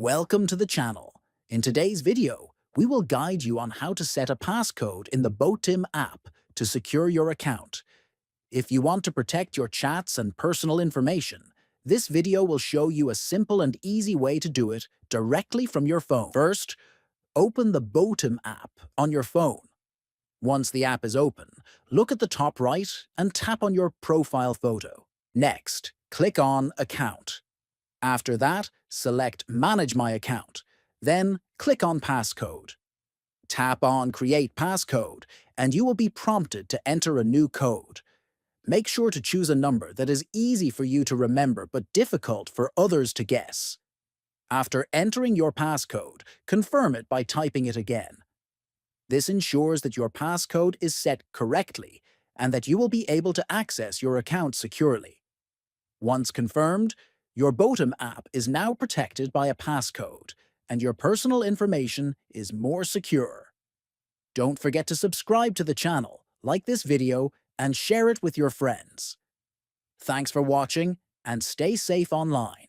Welcome to the channel. In today's video, we will guide you on how to set a passcode in the Botim app to secure your account. If you want to protect your chats and personal information, this video will show you a simple and easy way to do it directly from your phone. First, open the Botim app on your phone. Once the app is open, look at the top right and tap on your profile photo. Next, click on Account. After that, select Manage My Account. Then, click on Passcode. Tap on Create Passcode, and you will be prompted to enter a new code. Make sure to choose a number that is easy for you to remember but difficult for others to guess. After entering your passcode, confirm it by typing it again. This ensures that your passcode is set correctly and that you will be able to access your account securely. Once confirmed, your Botim app is now protected by a passcode, and your personal information is more secure. Don't forget to subscribe to the channel, like this video, and share it with your friends. Thanks for watching, and stay safe online.